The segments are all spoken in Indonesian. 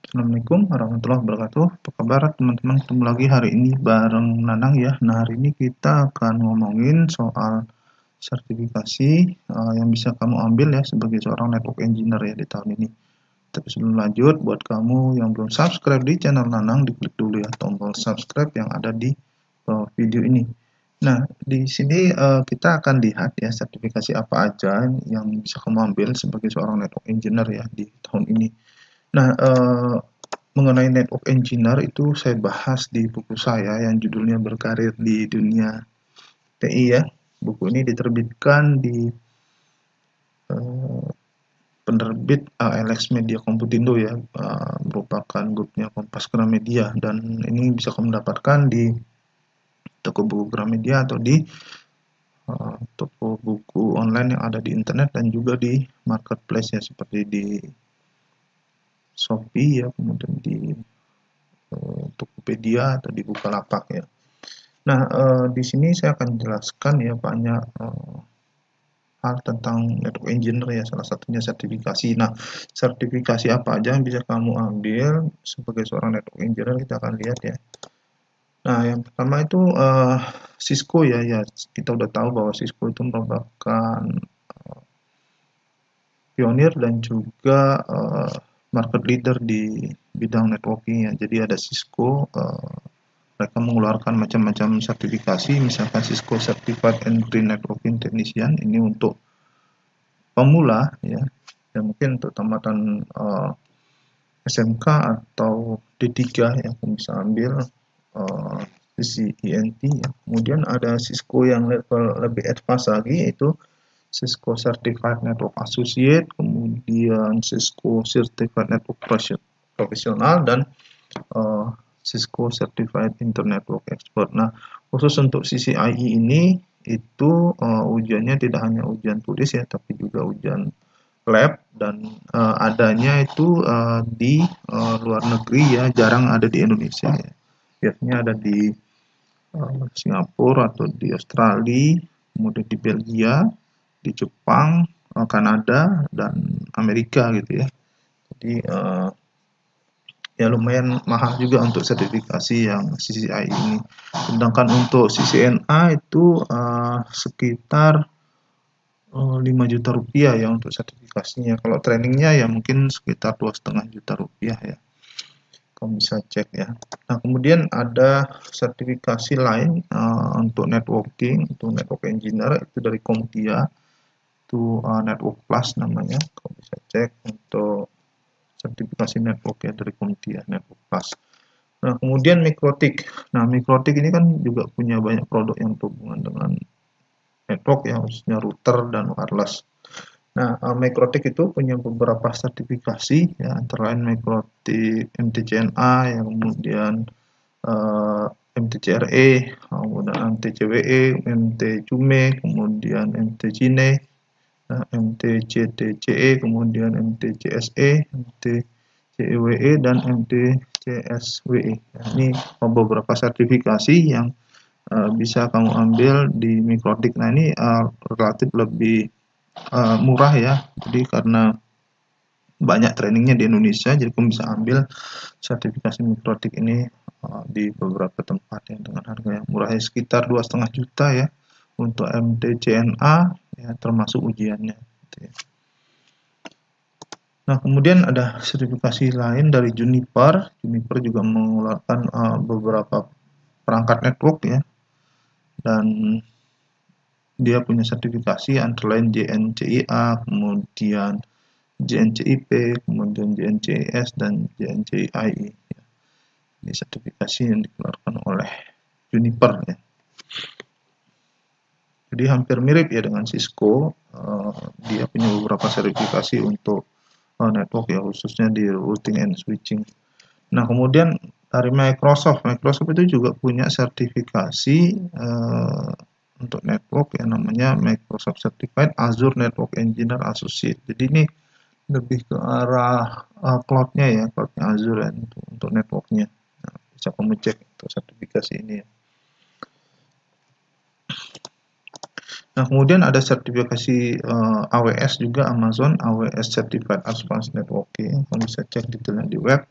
Assalamualaikum warahmatullahi wabarakatuh. Apa kabar teman-teman? Ketemu lagi hari ini bareng Nanang ya. Nah, hari ini kita akan ngomongin soal sertifikasi yang bisa kamu ambil ya sebagai seorang network engineer ya di tahun ini. Tapi sebelum lanjut, buat kamu yang belum subscribe di channel Nanang, diklik dulu ya tombol subscribe yang ada di video ini. Nah, di sini kita akan lihat ya sertifikasi apa aja yang bisa kamu ambil sebagai seorang network engineer ya di tahun ini. Nah, mengenai network engineer itu saya bahas di buku saya yang judulnya Berkarir di Dunia TI ya. Buku ini diterbitkan di uh, penerbit LX Media Komputindo ya, merupakan grupnya Kompas Gramedia, dan ini bisa kamu dapatkan di toko buku Gramedia atau di toko buku online yang ada di internet dan juga di marketplace ya seperti di Shopee ya, kemudian di Tokopedia atau di Bukalapak ya. Nah, di sini saya akan jelaskan ya banyak hal tentang network engineer ya, salah satunya sertifikasi. Nah, sertifikasi apa aja yang bisa kamu ambil sebagai seorang network engineer, kita akan lihat ya. Nah, yang pertama itu Cisco ya, kita udah tahu bahwa Cisco itu merupakan pionir dan juga market leader di bidang networking ya. Jadi ada Cisco, mereka mengeluarkan macam-macam sertifikasi, misalkan Cisco Certified Entry Networking Technician, ini untuk pemula ya, dan mungkin untuk tamatan SMK atau D3 ya, kamu bisa ambil CCINT ya. Kemudian ada Cisco yang level lebih advance lagi, yaitu Cisco Certified Network Associate, kemudian Cisco Certified Network Professional, dan Cisco Certified Internet Network Expert. Nah, khusus untuk CCIE ini itu ujiannya tidak hanya ujian tulis ya, tapi juga ujian lab, dan adanya itu di luar negeri ya, jarang ada di Indonesia ya. Biasanya ada di Singapura atau di Australia, kemudian di Belgia, di Jepang, Kanada, dan Amerika gitu ya. Jadi ya lumayan mahal juga untuk sertifikasi yang CCI ini. Sedangkan untuk CCNA itu sekitar 5 juta rupiah ya untuk sertifikasinya. Kalau trainingnya ya mungkin sekitar 2,5 juta rupiah ya. Kamu bisa cek ya. Nah, kemudian ada sertifikasi lain untuk networking, untuk network engineer, itu dari Komtia, itu Network Plus namanya. Kamu bisa cek untuk sertifikasi network ya dari Komtia, Network Plus. Nah, kemudian Mikrotik. Nah, Mikrotik ini kan juga punya banyak produk yang berhubungan dengan network ya, khususnya router dan wireless. Nah, Mikrotik itu punya beberapa sertifikasi ya, antara lain Mikrotik MTCNA, yang kemudian MTCRE, kemudian MTCWE, MTCUME, kemudian MTCINE, MTCTCE, kemudian MTCSE, MTCEWE, dan MTCSWE. Ini beberapa sertifikasi yang bisa kamu ambil di Mikrotik. Nah, ini relatif lebih murah ya, jadi karena banyak trainingnya di Indonesia, jadi kamu bisa ambil sertifikasi Mikrotik ini di beberapa tempat yang dengan harga yang murah ya, sekitar 2,5 juta ya untuk MTCNA ya, termasuk ujiannya gitu ya. Nah, kemudian ada sertifikasi lain dari Juniper. Juniper juga mengeluarkan beberapa perangkat network ya, dan dia punya sertifikasi antara lain JNCIA, kemudian JNCIP, kemudian JNCIS, dan JNCIE. Ini sertifikasi yang dikeluarkan oleh Juniper ya. Jadi hampir mirip ya dengan Cisco, dia punya beberapa sertifikasi untuk network ya, khususnya di routing and switching. Nah, kemudian dari Microsoft itu juga punya sertifikasi untuk network yang namanya Microsoft Certified Azure Network Engineer Associate. Jadi ini lebih ke arah cloud-nya ya, cloud-nya Azure ya, untuk networknya. Nah, bisa kamu cek untuk sertifikasi ini ya. Nah, kemudian ada sertifikasi AWS juga, Amazon AWS Certified Advanced Networking. Kamu bisa cek detailnya di web.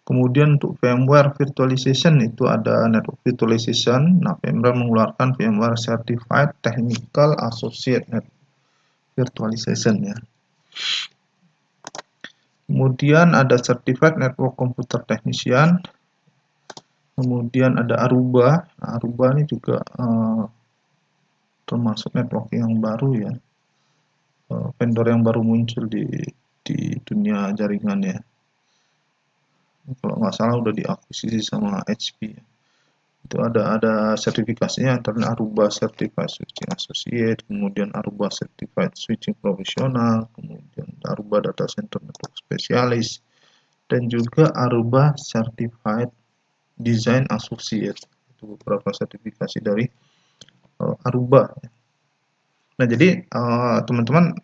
Kemudian untuk VMware Virtualization itu ada Network Virtualization. Nah, VMware mengeluarkan VMware Certified Technical Associate Network Virtualization ya. Kemudian ada Certified Network Computer Technician. Kemudian ada Aruba. Nah, Aruba ini juga termasuk network yang baru ya. Vendor yang baru muncul di dunia jaringan ya. Kalau nggak salah udah diakuisisi sama HP ya. Itu ada sertifikasinya, antara Aruba Certified Switching Associate, kemudian Aruba Certified Switching Professional, kemudian Aruba Data Center Network Specialist, dan juga Aruba Certified Design Associate. Itu beberapa sertifikasi dari Aruba. Nah, jadi teman-teman,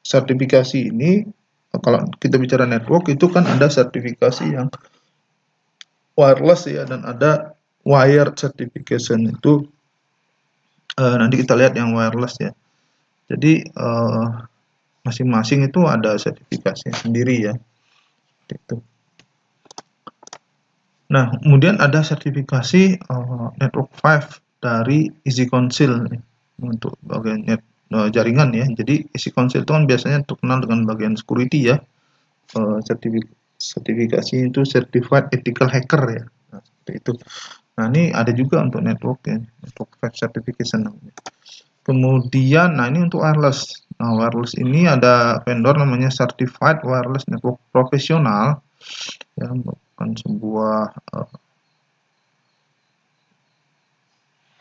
sertifikasi ini kalau kita bicara network itu kan ada sertifikasi yang wireless ya, dan ada wired certification. Itu nanti kita lihat yang wireless ya. Jadi masing-masing itu ada sertifikasinya sendiri ya. Itu. Nah, kemudian ada sertifikasi Network 5 dari Easy Council untuk bagian jaringan ya. Jadi Easy Council itu kan biasanya terkenal dengan bagian security ya. Sertifikasi itu Certified Ethical Hacker ya. Nah, seperti itu. Nah, ini ada juga untuk network ya, Network 5 certification namanya. Kemudian, nah ini untuk wireless. Nah, wireless ini ada vendor namanya Certified Wireless Network Professional, ya, bukan sebuah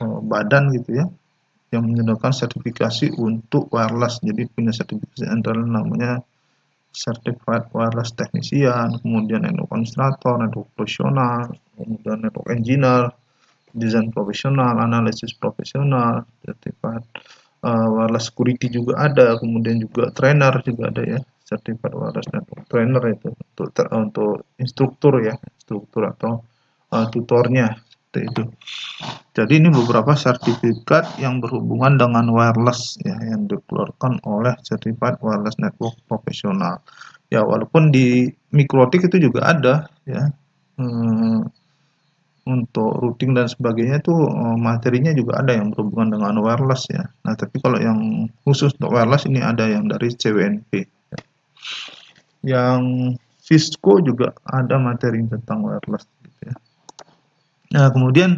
badan gitu ya, yang menyediakan sertifikasi untuk wireless. Jadi punya sertifikasi antara namanya Certified Wireless Technician, kemudian Network Administrator, Network Professional, kemudian Network Engineer, Design Professional, Analysis Professional, Certified Wireless Security juga ada, kemudian juga Trainer juga ada ya, Certified Wireless Network Trainer itu untuk instruktur ya, instruktur atau tutornya itu. Jadi ini beberapa sertifikat yang berhubungan dengan wireless ya, yang dikeluarkan oleh Certified Wireless Network Professional. Ya, walaupun di Mikrotik itu juga ada ya, untuk routing dan sebagainya itu materinya juga ada yang berhubungan dengan wireless ya. Nah, tapi kalau yang khusus untuk wireless ini ada yang dari CWNP. Yang Cisco juga ada materi tentang wireless gitu ya. Nah, kemudian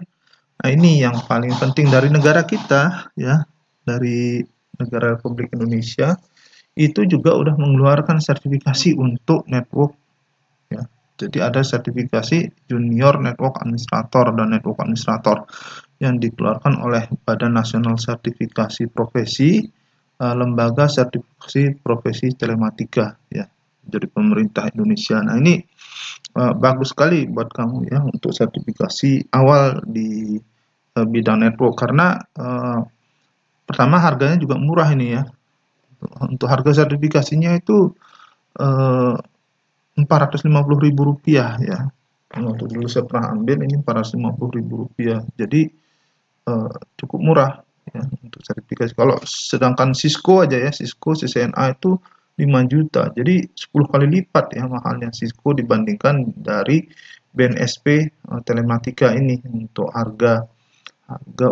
ini yang paling penting dari negara kita ya, dari negara Republik Indonesia itu juga udah mengeluarkan sertifikasi untuk network ya. Jadi ada sertifikasi Junior Network Administrator dan Network Administrator yang dikeluarkan oleh Badan Nasional Sertifikasi Profesi, Lembaga Sertifikasi Profesi Telematika ya, dari pemerintah Indonesia. Nah, ini bagus sekali buat kamu ya untuk sertifikasi awal di bidang network, karena pertama harganya juga murah ini ya. Untuk harga sertifikasinya itu Rp450.000 ya. Waktu dulu saya pernah ambil ini Rp450.000. Jadi cukup murah ya untuk sertifikasi. Kalau sedangkan Cisco aja ya, Cisco CCNA itu 5 juta. Jadi 10 kali lipat ya mahalnya Cisco dibandingkan dari BNSP Telematika ini untuk harga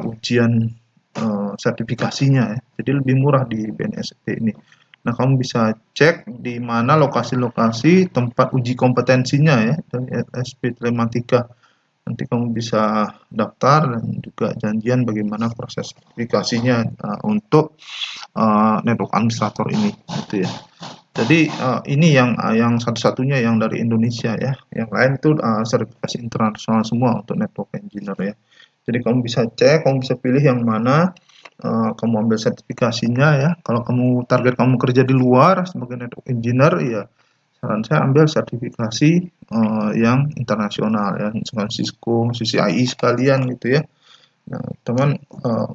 ujian sertifikasinya ya. Jadi lebih murah di BNSP ini. Nah, kamu bisa cek di mana lokasi-lokasi tempat uji kompetensinya ya dari SP Telematika. Nanti kamu bisa daftar dan juga janjian bagaimana proses sertifikasinya untuk network administrator ini gitu ya. Jadi ini yang satu-satunya yang dari Indonesia ya. Yang lain itu sertifikasi internasional semua untuk network engineer ya. Jadi kamu bisa cek, kamu bisa pilih yang mana kamu ambil sertifikasinya ya. Kalau kamu target kamu kerja di luar sebagai network engineer ya, saran saya ambil sertifikasi yang internasional ya, misalkan Cisco, CCIE sekalian gitu ya. Nah, teman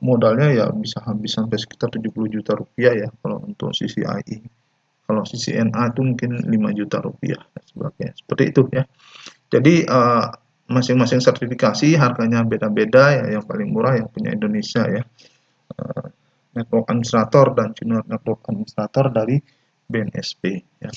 modalnya ya bisa habis sampai sekitar 70 juta rupiah ya kalau untuk CCIE. Kalau CCNA itu mungkin 5 juta rupiah dan sebagainya. Seperti itu ya. Jadi masing-masing sertifikasi harganya beda-beda ya. Yang paling murah yang punya Indonesia ya. Network Administrator dan Junior Network Administrator dari BNSP ya.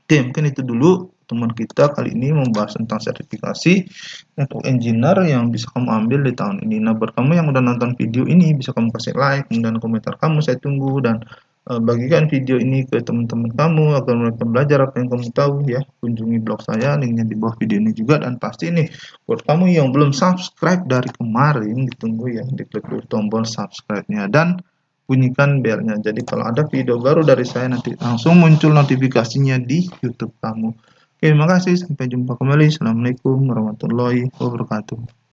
Oke, mungkin itu dulu pertemuan kita kali ini membahas tentang sertifikasi network engineer yang bisa kamu ambil di tahun ini. Nah, buat kamu yang udah nonton video ini, bisa kamu kasih like dan komentar kamu, saya tunggu, dan bagikan video ini ke teman-teman kamu agar mereka belajar apa yang kamu tahu ya. Kunjungi blog saya, linknya di bawah video ini juga. Dan pasti nih, buat kamu yang belum subscribe dari kemarin, ditunggu ya, diklik dulu tombol subscribe-nya dan bunyikan belnya. Jadi kalau ada video baru dari saya nanti langsung muncul notifikasinya di YouTube kamu. Oke, makasih. Sampai jumpa kembali. Assalamualaikum warahmatullahi wabarakatuh.